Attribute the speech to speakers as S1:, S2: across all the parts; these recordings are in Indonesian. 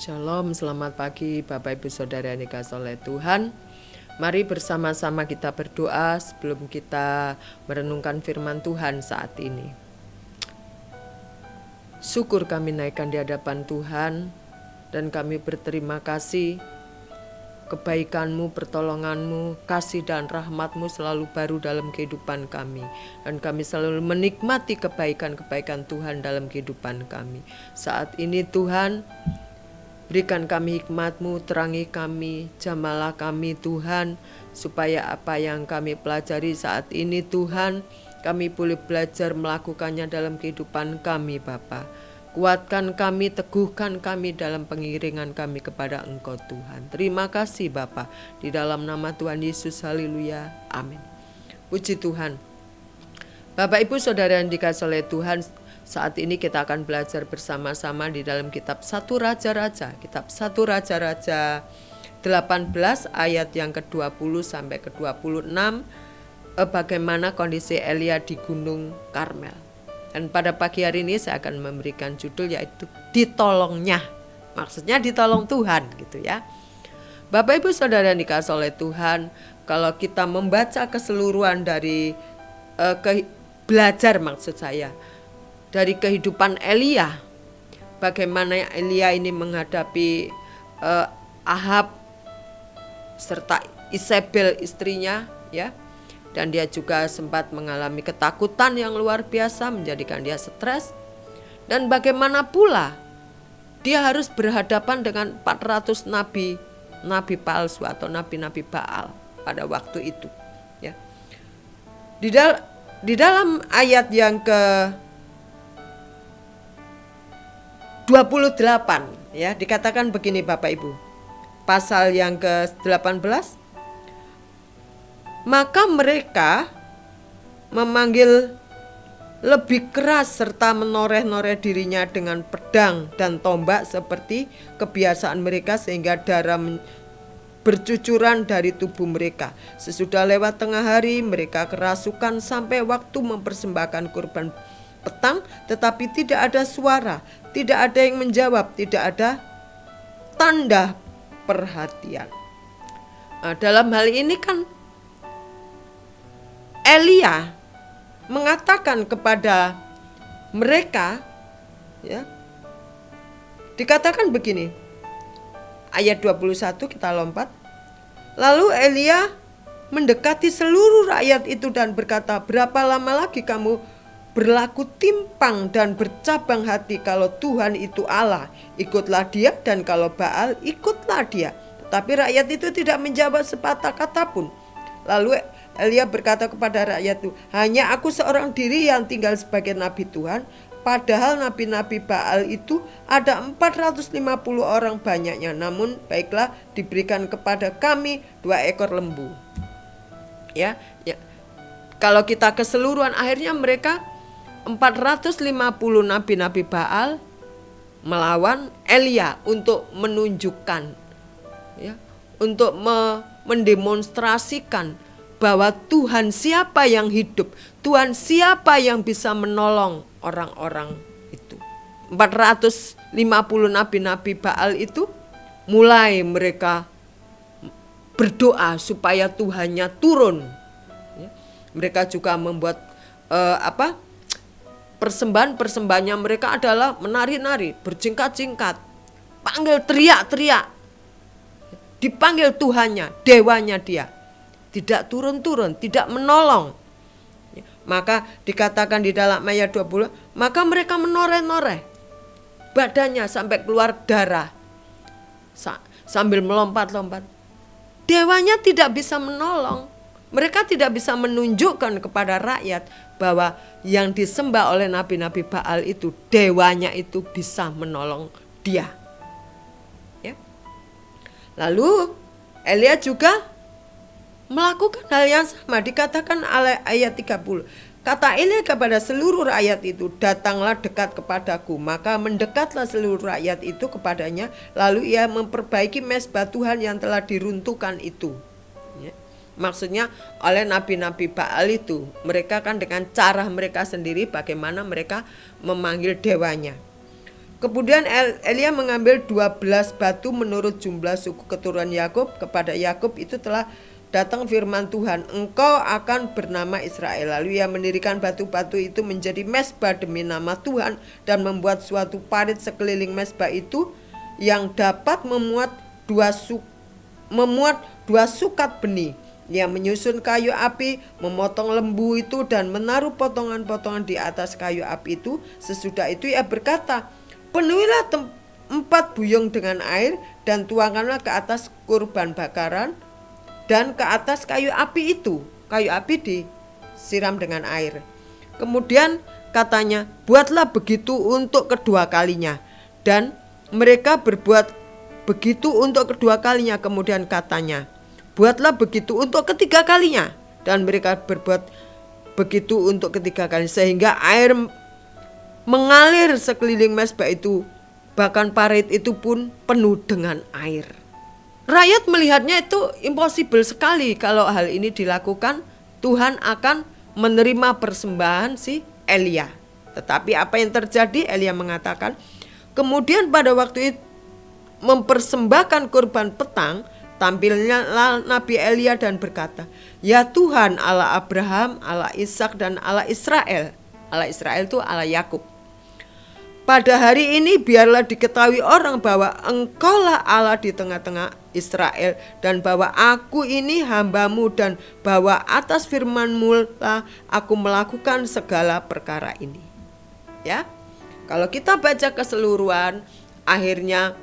S1: Shalom, selamat pagi Bapak Ibu Saudara yang dikasihi oleh Tuhan. Mari bersama-sama kita berdoa sebelum kita merenungkan firman Tuhan saat ini. Syukur kami naikkan di hadapan Tuhan dan kami berterima kasih. Kebaikan-Mu, pertolongan-Mu, kasih dan rahmat-Mu selalu baru dalam kehidupan kami. Dan kami selalu menikmati kebaikan-kebaikan Tuhan dalam kehidupan kami. Saat ini Tuhan, berikan kami hikmat-Mu, terangi kami, jamalah kami Tuhan, supaya apa yang kami pelajari saat ini Tuhan, kami boleh belajar melakukannya dalam kehidupan kami Bapa. Kuatkan kami, teguhkan kami dalam pengiringan kami kepada Engkau Tuhan. Terima kasih Bapa, di dalam nama Tuhan Yesus, haleluya, amin. Puji Tuhan. Bapak Ibu Saudara yang dikasihi oleh Tuhan, saat ini kita akan belajar bersama-sama di dalam kitab 1 Raja-Raja. Kitab 1 Raja-Raja 18 ayat yang ke-20 sampai ke-26. Bagaimana kondisi Elia di Gunung Karmel. Dan pada pagi hari ini saya akan memberikan judul yaitu ditolongnya. Maksudnya ditolong Tuhan gitu ya. Bapak Ibu Saudara yang dikasihi oleh Tuhan, kalau kita membaca keseluruhan dari belajar maksud saya dari kehidupan Elia, bagaimana Elia ini menghadapi Ahab serta Isabel istrinya ya, dan dia juga sempat mengalami ketakutan yang luar biasa menjadikan dia stres, dan bagaimana pula dia harus berhadapan dengan 400 nabi palsu atau nabi-nabi Baal pada waktu itu ya. Di dalam ayat yang ke 28 ya, dikatakan begini Bapak Ibu. Pasal yang ke-18. Maka mereka memanggil lebih keras serta menoreh-noreh dirinya dengan pedang dan tombak seperti kebiasaan mereka, sehingga darah bercucuran dari tubuh mereka. Sesudah lewat tengah hari, mereka kerasukan sampai waktu mempersembahkan kurban petang, tetapi tidak ada suara, tidak ada yang menjawab, tidak ada tanda perhatian. Nah, dalam hal ini kan Elia mengatakan kepada mereka ya, dikatakan begini, ayat 21 kita lompat. Lalu Elia mendekati seluruh rakyat itu dan berkata, berapa lama lagi kamu berlaku timpang dan bercabang hati? Kalau Tuhan itu Allah, ikutlah dia, dan kalau Baal, ikutlah dia. Tetapi rakyat itu tidak menjawab sepatah kata pun. Lalu Elia berkata kepada rakyat itu, hanya aku seorang diri yang tinggal sebagai nabi Tuhan, padahal nabi-nabi Baal itu ada 450 orang banyaknya. Namun baiklah, diberikan kepada kami 2 ekor lembu. Ya. Kalau kita keseluruhan, akhirnya mereka 450 nabi-nabi Baal melawan Elia untuk menunjukkan ya, untuk mendemonstrasikan bahwa Tuhan siapa yang hidup, Tuhan siapa yang bisa menolong orang-orang itu. 450 nabi-nabi Baal itu mulai mereka berdoa supaya Tuhannya turun. Mereka juga membuat persembahan-persembahannya mereka adalah menari-nari, berjingkat-jingkat, panggil, teriak-teriak, dipanggil Tuhannya, dewanya dia. Tidak turun-turun, tidak menolong. Maka dikatakan di dalam ayat 20, maka mereka menoreh-noreh badannya sampai keluar darah sambil melompat-lompat. Dewanya tidak bisa menolong. Mereka tidak bisa menunjukkan kepada rakyat bahwa yang disembah oleh nabi-nabi Baal itu, dewanya itu bisa menolong dia. Ya. Lalu Elia juga melakukan hal yang sama, dikatakan ayat 30. Kata Elia kepada seluruh rakyat itu, datanglah dekat kepadaku. Maka mendekatlah seluruh rakyat itu kepadanya, lalu ia memperbaiki mezbah Tuhan yang telah diruntuhkan itu. Ya. Maksudnya oleh nabi-nabi Baal itu, mereka kan dengan cara mereka sendiri bagaimana mereka memanggil dewanya. Kemudian Elia mengambil 12 batu menurut jumlah suku keturunan Yakub. Kepada Yakub itu telah datang firman Tuhan, engkau akan bernama Israel. Lalu ia mendirikan batu-batu itu menjadi mezbah demi nama Tuhan dan membuat suatu parit sekeliling mezbah itu yang dapat memuat dua sukat benih. Ia menyusun kayu api, memotong lembu itu dan menaruh potongan-potongan di atas kayu api itu. Sesudah itu ia berkata, penuhilah 4 buyung dengan air dan tuangkanlah ke atas kurban bakaran dan ke atas kayu api itu. Kayu api disiram dengan air. Kemudian katanya, buatlah begitu untuk kedua kalinya. Dan mereka berbuat begitu untuk kedua kalinya. Kemudian katanya, buatlah begitu untuk ketiga kalinya. Dan mereka berbuat begitu untuk ketiga kali. Sehingga air mengalir sekeliling mezbah itu, bahkan parit itu pun penuh dengan air. Rakyat melihatnya itu impossible sekali kalau hal ini dilakukan. Tuhan akan menerima persembahan si Elia. Tetapi apa yang terjadi? Elia mengatakan, kemudian pada waktu itu mempersembahkan kurban petang, tampilnya Nabi Elia dan berkata, ya Tuhan Allah Abraham, Allah Ishak dan Allah Israel. Allah Israel itu Allah Yakub. Pada hari ini biarlah diketahui orang bahwa engkaulah Allah di tengah-tengah Israel, dan bahwa aku ini hambamu, dan bahwa atas firmanmu lah aku melakukan segala perkara ini. Ya, kalau kita baca keseluruhan, akhirnya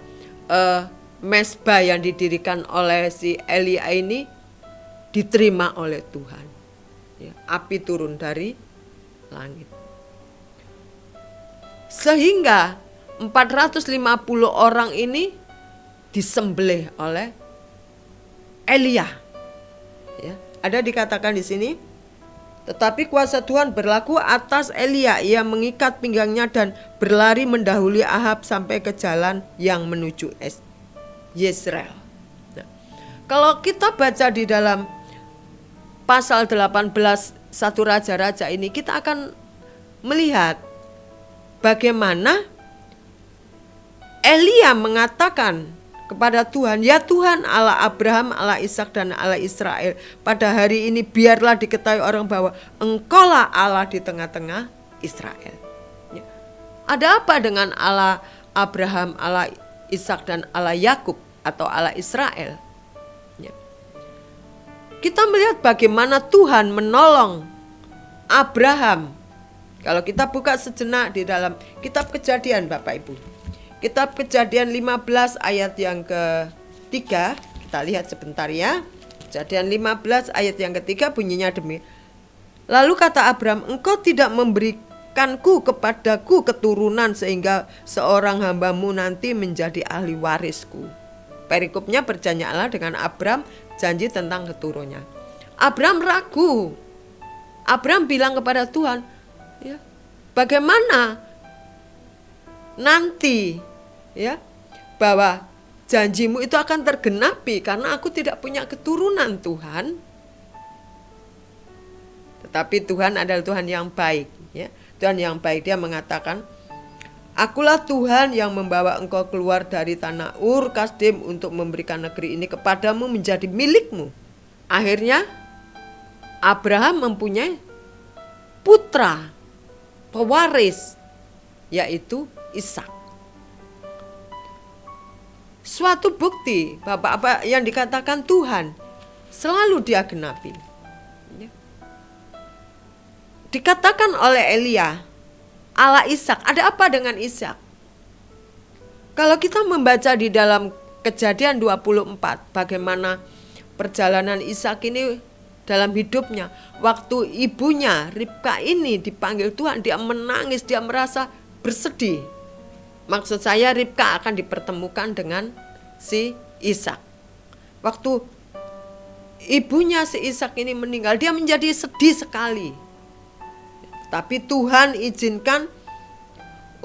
S1: mezbah yang didirikan oleh si Elia ini diterima oleh Tuhan. Ya, api turun dari langit. Sehingga 450 orang ini disembelih oleh Elia. Ya, ada dikatakan di sini, tetapi kuasa Tuhan berlaku atas Elia. Ia mengikat pinggangnya dan berlari mendahului Ahab sampai ke jalan yang menuju Yezreel. Nah, kalau kita baca di dalam pasal 18 1 Raja-Raja ini, kita akan melihat bagaimana Elia mengatakan kepada Tuhan, ya Tuhan Allah Abraham, Allah Ishak dan Allah Israel, pada hari ini biarlah diketahui orang bahwa engkaulah Allah di tengah-tengah Israel. Ya. Ada apa dengan Allah Abraham, Allah Ishak dan Allah Yakub atau Allah Israel? Ya. Kita melihat bagaimana Tuhan menolong Abraham. Kalau kita buka sejenak di dalam kitab Kejadian Bapak Ibu, kitab Kejadian 15 ayat yang ketiga, kita lihat sebentar ya. Kejadian 15 ayat yang ketiga bunyinya demi. Lalu kata Abraham, engkau tidak memberikanku kepadaku keturunan sehingga seorang hambamu nanti menjadi ahli warisku. Perikopnya berjanji Allah dengan Abraham janji tentang keturunannya. Abraham ragu. Abraham bilang kepada Tuhan, ya, bagaimana nanti ya bahwa janjimu itu akan tergenapi karena aku tidak punya keturunan Tuhan. Tetapi Tuhan adalah Tuhan yang baik, ya. Tuhan yang baik, dia mengatakan, akulah Tuhan yang membawa engkau keluar dari tanah Ur Kasdim untuk memberikan negeri ini kepadamu menjadi milikmu. Akhirnya Abraham mempunyai putra pewaris, yaitu Ishak. Suatu bukti apa yang dikatakan Tuhan selalu dia genapi. Dikatakan oleh Elia, Allah Ishak. Ada apa dengan Ishak? Kalau kita membaca di dalam Kejadian 24, bagaimana perjalanan Ishak ini dalam hidupnya. Waktu ibunya Ribka ini dipanggil Tuhan, dia menangis, dia merasa bersedih. Maksud saya Ribka akan dipertemukan dengan si Ishak. Waktu ibunya si Ishak ini meninggal, dia menjadi sedih sekali. Tapi Tuhan izinkan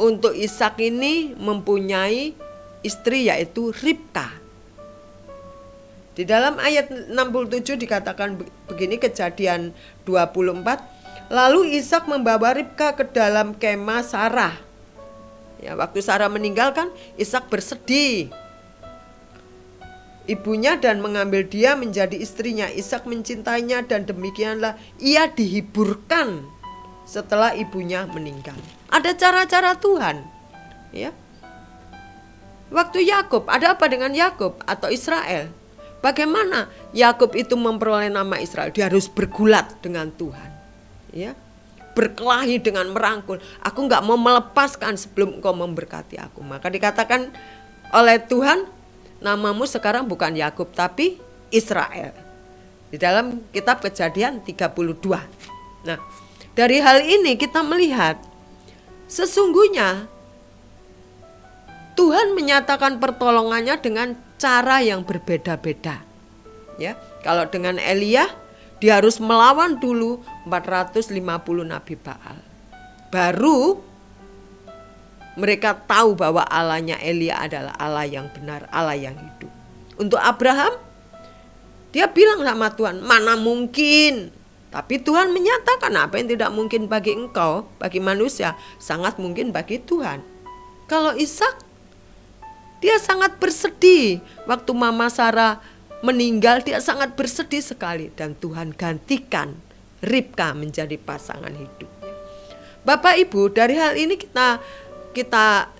S1: untuk Ishak ini mempunyai istri, yaitu Ribka. Di dalam ayat 67 dikatakan begini, Kejadian 24. Lalu Ishak membawa Ribka ke dalam kemah Sarah. Ya, waktu Sarah meninggal kan Ishak bersedih. Ibunya dan mengambil dia menjadi istrinya. Ishak mencintainya dan demikianlah ia dihiburkan setelah ibunya meninggal. Ada cara-cara Tuhan. Ya. Waktu Yakub, ada apa dengan Yakub atau Israel? Bagaimana Yakub itu memperoleh nama Israel? Dia harus bergulat dengan Tuhan. Ya. Berkelahi dengan merangkul. Aku gak mau melepaskan sebelum engkau memberkati aku. Maka dikatakan oleh Tuhan, namamu sekarang bukan Yakub tapi Israel. Di dalam kitab Kejadian 32. Nah, dari hal ini kita melihat sesungguhnya Tuhan menyatakan pertolongannya dengan cara yang berbeda-beda. Ya, kalau dengan Elia dia harus melawan dulu 450 nabi Baal. Baru mereka tahu bahwa Allahnya Elia adalah Allah yang benar, Allah yang hidup. Untuk Abraham, dia bilang sama Tuhan, mana mungkin. Tapi Tuhan menyatakan apa yang tidak mungkin bagi engkau, bagi manusia, sangat mungkin bagi Tuhan. Kalau Ishak, dia sangat bersedih. Waktu Mama Sarah meninggal, dia sangat bersedih sekali. Dan Tuhan gantikan Ribka menjadi pasangan hidupnya. Bapak Ibu, dari hal ini kita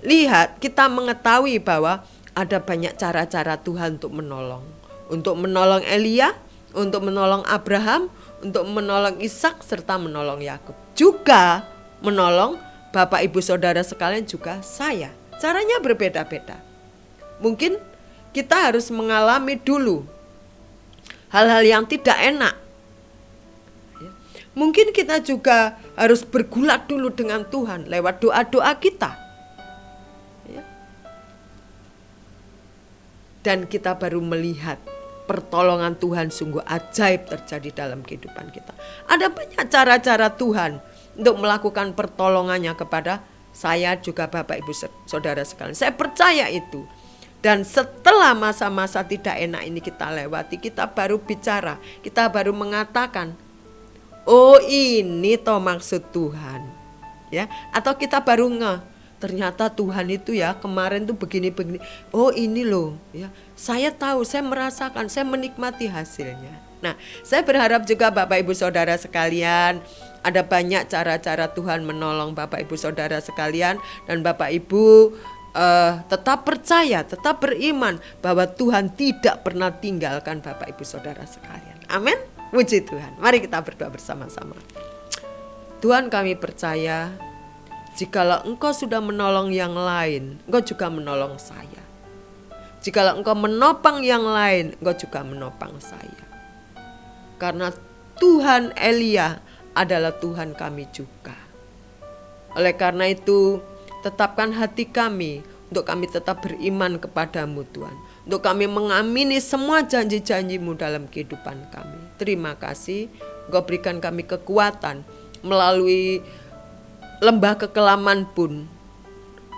S1: lihat, kita mengetahui bahwa ada banyak cara-cara Tuhan untuk menolong. Untuk menolong Elia, untuk menolong Abraham, untuk menolong Ishak, serta menolong Yakub. Juga menolong Bapak Ibu Saudara sekalian, juga saya. Caranya berbeda-beda. Mungkin kita harus mengalami dulu hal-hal yang tidak enak. Mungkin kita juga harus bergulat dulu dengan Tuhan lewat doa-doa kita. Dan kita baru melihat pertolongan Tuhan sungguh ajaib terjadi dalam kehidupan kita. Ada banyak cara-cara Tuhan untuk melakukan pertolongannya kepada saya juga Bapak Ibu Saudara sekalian. Saya percaya itu. Dan setelah masa-masa tidak enak ini kita lewati, kita baru bicara, kita baru mengatakan, oh ini toh maksud Tuhan. Ya, atau kita baru ternyata Tuhan itu ya kemarin tuh begini-begini. Oh ini loh ya. Saya tahu, saya merasakan, saya menikmati hasilnya. Nah, saya berharap juga Bapak Ibu Saudara sekalian, ada banyak cara-cara Tuhan menolong Bapak Ibu Saudara sekalian. Dan Bapak Ibu tetap percaya, tetap beriman bahwa Tuhan tidak pernah tinggalkan Bapak Ibu Saudara sekalian. Amin. Puji Tuhan. Mari kita berdoa bersama-sama. Tuhan, kami percaya jikalau Engkau sudah menolong yang lain, Engkau juga menolong saya. Jikalau Engkau menopang yang lain, Engkau juga menopang saya. Karena Tuhan Elia adalah Tuhan kami juga. Oleh karena itu, tetapkan hati kami untuk kami tetap beriman kepadamu Tuhan. Untuk kami mengamini semua janji-janjimu dalam kehidupan kami. Terima kasih, Engkau berikan kami kekuatan melalui lembah kekelaman pun.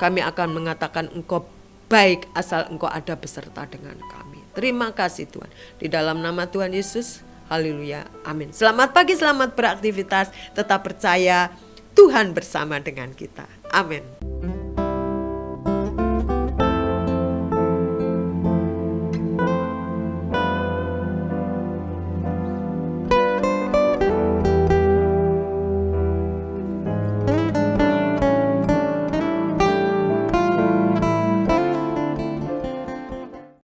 S1: Kami akan mengatakan Engkau baik asal Engkau ada beserta dengan kami. Terima kasih Tuhan. Di dalam nama Tuhan Yesus, haleluya, amin. Selamat pagi, selamat beraktivitas. Tetap percaya Tuhan bersama dengan kita. Amin.